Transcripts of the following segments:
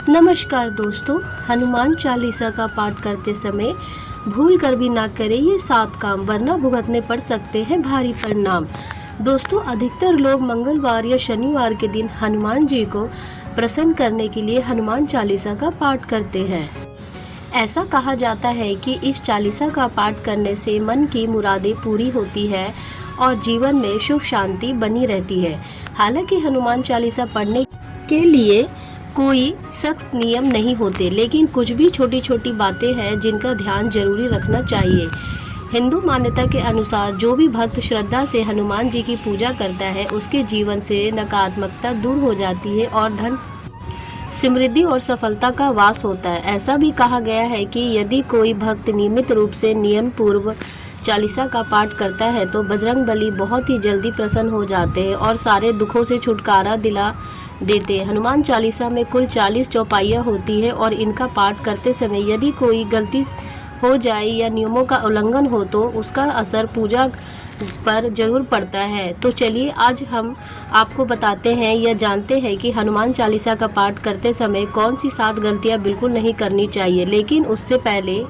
नमस्कार दोस्तों, हनुमान चालीसा का पाठ करते समय भूल कर भी ना करें ये 7 काम, वरना भुगतने पड़ सकते हैं भारी परिणाम। दोस्तों, अधिकतर लोग मंगलवार या शनिवार के दिन हनुमान जी को प्रसन्न करने के लिए हनुमान चालीसा का पाठ करते हैं। ऐसा कहा जाता है कि इस चालीसा का पाठ करने से मन की मुरादें पूरी होती है और जीवन में सुख शांति बनी रहती है। हालांकि हनुमान चालीसा पढ़ने के लिए कोई सख्त नियम नहीं होते, लेकिन कुछ भी छोटी छोटी बातें हैं जिनका ध्यान जरूरी रखना चाहिए। हिंदू मान्यता के अनुसार जो भी भक्त श्रद्धा से हनुमान जी की पूजा करता है, उसके जीवन से नकारात्मकता दूर हो जाती है और धन, समृद्धि और सफलता का वास होता है। ऐसा भी कहा गया है कि यदि कोई भक्त नियमित रूप से नियम पूर्व चालीसा का पाठ करता है तो बजरंग बली बहुत ही जल्दी प्रसन्न हो जाते हैं और सारे दुखों से छुटकारा दिला देते हैं। हनुमान चालीसा में कुल 40 चौपाइयाँ होती है और इनका पाठ करते समय यदि कोई गलती हो जाए या नियमों का उल्लंघन हो तो उसका असर पूजा पर जरूर पड़ता है। तो चलिए आज हम आपको बताते हैं या जानते हैं कि हनुमान चालीसा का पाठ करते समय कौन सी 7 गलतियां बिल्कुल नहीं करनी चाहिए। लेकिन उससे पहले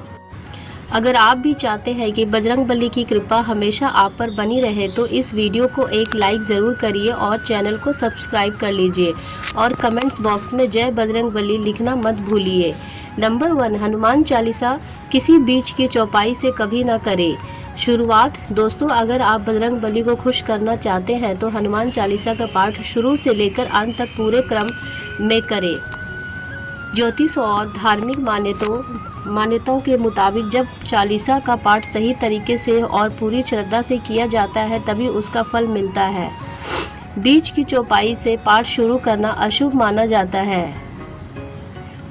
अगर आप भी चाहते हैं कि बजरंग बली की कृपा हमेशा आप पर बनी रहे तो इस वीडियो को एक लाइक ज़रूर करिए और चैनल को सब्सक्राइब कर लीजिए और कमेंट्स बॉक्स में जय बजरंग बली लिखना मत भूलिए। नंबर 1, हनुमान चालीसा किसी बीच की चौपाई से कभी ना करें। शुरुआत दोस्तों, अगर आप बजरंग बली को खुश करना चाहते हैं तो हनुमान चालीसा का पाठ शुरू से लेकर अंत तक पूरे क्रम में करें। ज्योतिष और धार्मिक मान्यताओं के मुताबिक जब चालीसा का पाठ सही तरीके से और पूरी श्रद्धा से किया जाता है तभी उसका फल मिलता है। बीच की चौपाई से पाठ शुरू करना अशुभ माना जाता है।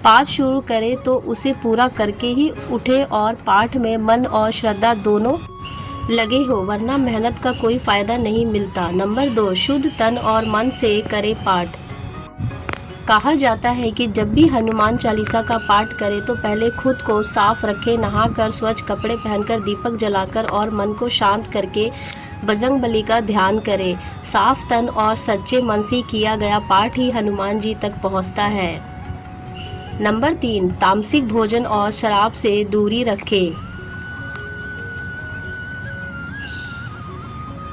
पाठ शुरू करें तो उसे पूरा करके ही उठे और पाठ में मन और श्रद्धा दोनों लगे हो, वरना मेहनत का कोई फायदा नहीं मिलता। नंबर 2, शुद्ध तन और मन से करें पाठ। कहा जाता है कि जब भी हनुमान चालीसा का पाठ करें तो पहले खुद को साफ रखें, नहाकर स्वच्छ कपड़े पहनकर दीपक जलाकर और मन को शांत करके बजरंग बली का ध्यान करें। साफ तन और सच्चे मन से किया गया पाठ ही हनुमान जी तक पहुंचता है। नंबर 3, तामसिक भोजन और शराब से दूरी रखें।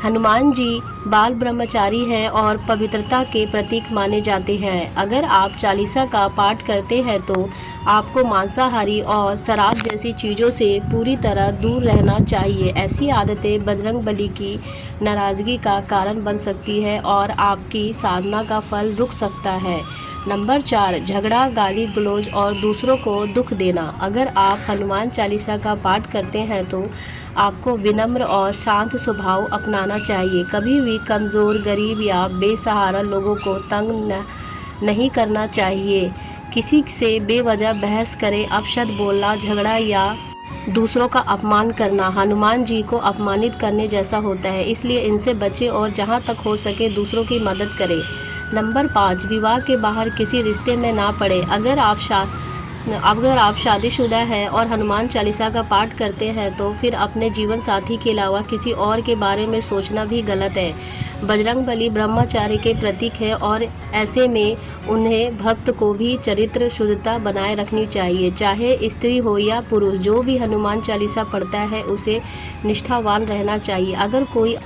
हनुमान जी बाल ब्रह्मचारी हैं और पवित्रता के प्रतीक माने जाते हैं। अगर आप चालीसा का पाठ करते हैं तो आपको मांसाहारी और शराब जैसी चीज़ों से पूरी तरह दूर रहना चाहिए। ऐसी आदतें बजरंग बली की नाराज़गी का कारण बन सकती है और आपकी साधना का फल रुक सकता है। नंबर 4, झगड़ा, गाली गलौज और दूसरों को दुख देना। अगर आप हनुमान चालीसा का पाठ करते हैं तो आपको विनम्र और शांत स्वभाव अपनाना चाहिए। कभी भी कमज़ोर, गरीब या बेसहारा लोगों को तंग नहीं करना चाहिए। किसी से बेवजह बहस करे, अपशब्द बोलना, झगड़ा या दूसरों का अपमान करना हनुमान जी को अपमानित करने जैसा होता है, इसलिए इनसे बचें और जहां तक हो सके दूसरों की मदद करें। नंबर 5, विवाह के बाहर किसी रिश्ते में ना पड़े। अगर आप शादीशुदा हैं और हनुमान चालीसा का पाठ करते हैं तो फिर अपने जीवन साथी के अलावा किसी और के बारे में सोचना भी गलत है। बजरंग बली ब्रह्मचारी के प्रतीक है और ऐसे में उन्हें भक्त को भी चरित्र शुद्धता बनाए रखनी चाहिए। चाहे स्त्री हो या पुरुष, जो भी हनुमान चालीसा पढ़ता है उसे निष्ठावान रहना चाहिए। अगर कोई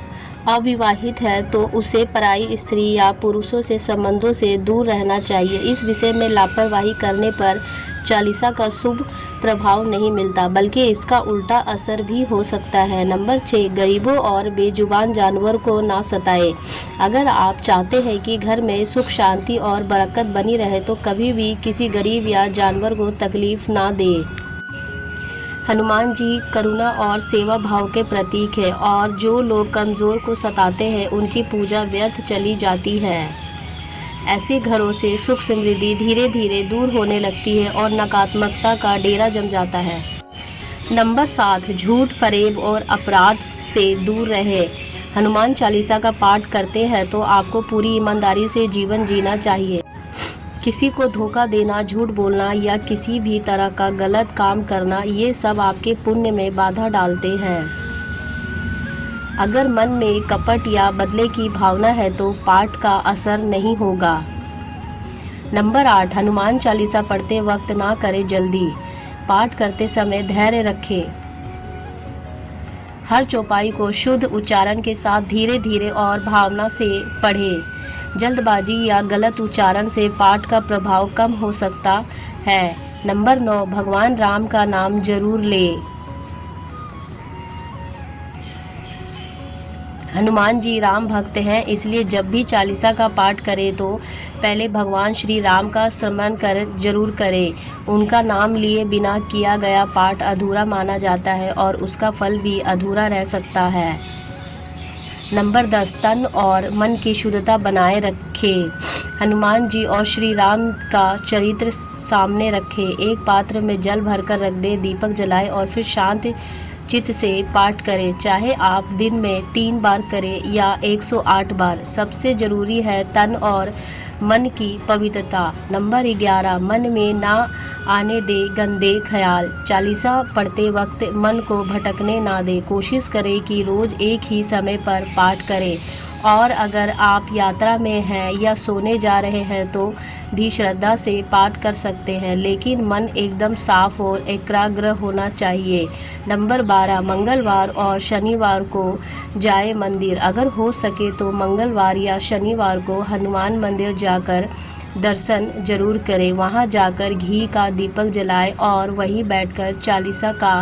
अविवाहित है तो उसे पराई स्त्री या पुरुषों से संबंधों से दूर रहना चाहिए। इस विषय में लापरवाही करने पर चालीसा का शुभ प्रभाव नहीं मिलता, बल्कि इसका उल्टा असर भी हो सकता है। नंबर 6, गरीबों और बेजुबान जानवर को ना सताएं। अगर आप चाहते हैं कि घर में सुख शांति और बरकत बनी रहे तो कभी भी किसी गरीब या जानवर को तकलीफ ना दें। हनुमान जी करुणा और सेवा भाव के प्रतीक है और जो लोग कमज़ोर को सताते हैं उनकी पूजा व्यर्थ चली जाती है। ऐसे घरों से सुख समृद्धि धीरे धीरे दूर होने लगती है और नकारात्मकता का डेरा जम जाता है। नंबर 7, झूठ, फरेब और अपराध से दूर रहें। हनुमान चालीसा का पाठ करते हैं तो आपको पूरी ईमानदारी से जीवन जीना चाहिए। किसी को धोखा देना, झूठ बोलना या किसी भी तरह का गलत काम करना, ये सब आपके पुण्य में बाधा डालते हैं। अगर मन में कपट या बदले की भावना है तो पाठ का असर नहीं होगा। नंबर 8, हनुमान चालीसा पढ़ते वक्त ना करें जल्दी। पाठ करते समय धैर्य रखें। हर चौपाई को शुद्ध उच्चारण के साथ धीरे धीरे और भावना से पढ़ें। जल्दबाजी या गलत उच्चारण से पाठ का प्रभाव कम हो सकता है। नंबर 9, भगवान राम का नाम जरूर लें। हनुमान जी राम भक्त हैं, इसलिए जब भी चालीसा का पाठ करें तो पहले भगवान श्री राम का स्मरण जरूर करें। उनका नाम लिए बिना किया गया पाठ अधूरा माना जाता है और उसका फल भी अधूरा रह सकता है। नंबर 10, तन और मन की शुद्धता बनाए रखें। हनुमान जी और श्री राम का चरित्र सामने रखें। एक पात्र में जल भरकर रख दें, दीपक जलाएं और फिर शांत चित्त से पाठ करें। चाहे आप दिन में 3 बार करें या 108 बार। सबसे जरूरी है तन और मन की पवित्रता। नंबर 11, मन में ना आने दे गंदे ख्याल। चालीसा पढ़ते वक्त मन को भटकने ना दे। कोशिश करें कि रोज एक ही समय पर पाठ करें और अगर आप यात्रा में हैं या सोने जा रहे हैं तो भी श्रद्धा से पाठ कर सकते हैं, लेकिन मन एकदम साफ और एकाग्र होना चाहिए। नंबर 12, मंगलवार और शनिवार को जाए मंदिर। अगर हो सके तो मंगलवार या शनिवार को हनुमान मंदिर जाकर दर्शन जरूर करें। वहां जाकर घी का दीपक जलाएं और वहीं बैठकर चालीसा का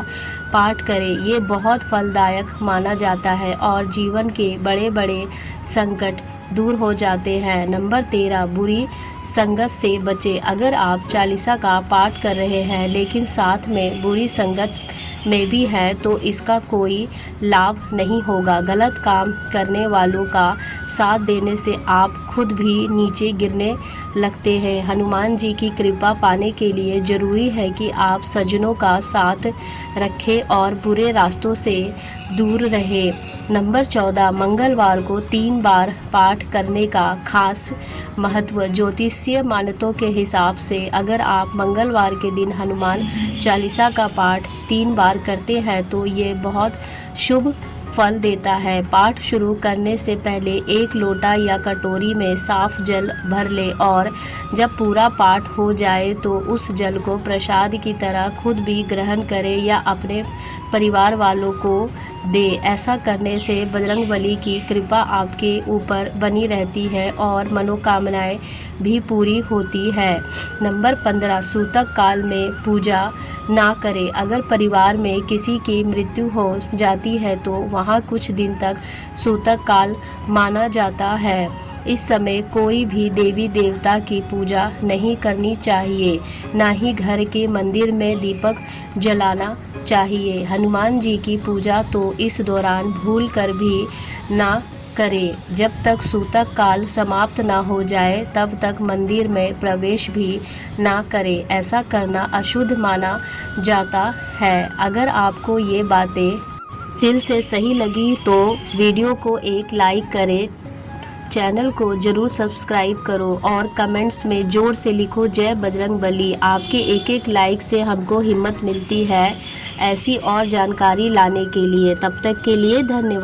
पाठ करें। ये बहुत फलदायक माना जाता है और जीवन के बड़े बड़े संकट दूर हो जाते हैं। नंबर 13, बुरी संगत से बचें। अगर आप चालीसा का पाठ कर रहे हैं लेकिन साथ में बुरी संगत में भी है तो इसका कोई लाभ नहीं होगा। गलत काम करने वालों का साथ देने से आप खुद भी नीचे गिरने लगते हैं। हनुमान जी की कृपा पाने के लिए जरूरी है कि आप सज्जनों का साथ रखें और बुरे रास्तों से दूर रहें। नंबर 14, मंगलवार को 3 बार पाठ करने का खास महत्व। ज्योतिषीय मान्यताओं के हिसाब से अगर आप मंगलवार के दिन हनुमान चालीसा का पाठ 3 बार करते हैं तो ये बहुत शुभ फल देता है। पाठ शुरू करने से पहले 1 लोटा या कटोरी में साफ जल भर ले और जब पूरा पाठ हो जाए तो उस जल को प्रसाद की तरह खुद भी ग्रहण करें या अपने परिवार वालों को दे। ऐसा करने से बजरंगबली की कृपा आपके ऊपर बनी रहती है और मनोकामनाएं भी पूरी होती है। नंबर 15, सूतक काल में पूजा ना करें। अगर परिवार में किसी की मृत्यु हो जाती है तो वहाँ कुछ दिन तक सूतक काल माना जाता है। इस समय कोई भी देवी देवता की पूजा नहीं करनी चाहिए, ना ही घर के मंदिर में दीपक जलाना चाहिए। हनुमान जी की पूजा तो इस दौरान भूल कर भी ना करें। जब तक सूतक काल समाप्त ना हो जाए तब तक मंदिर में प्रवेश भी ना करें। ऐसा करना अशुद्ध माना जाता है। अगर आपको ये बातें दिल से सही लगी तो वीडियो को एक लाइक करें, चैनल को जरूर सब्सक्राइब करो और कमेंट्स में जोर से लिखो जय बजरंगबली। आपके एक एक लाइक से हमको हिम्मत मिलती है ऐसी और जानकारी लाने के लिए। तब तक के लिए धन्यवाद।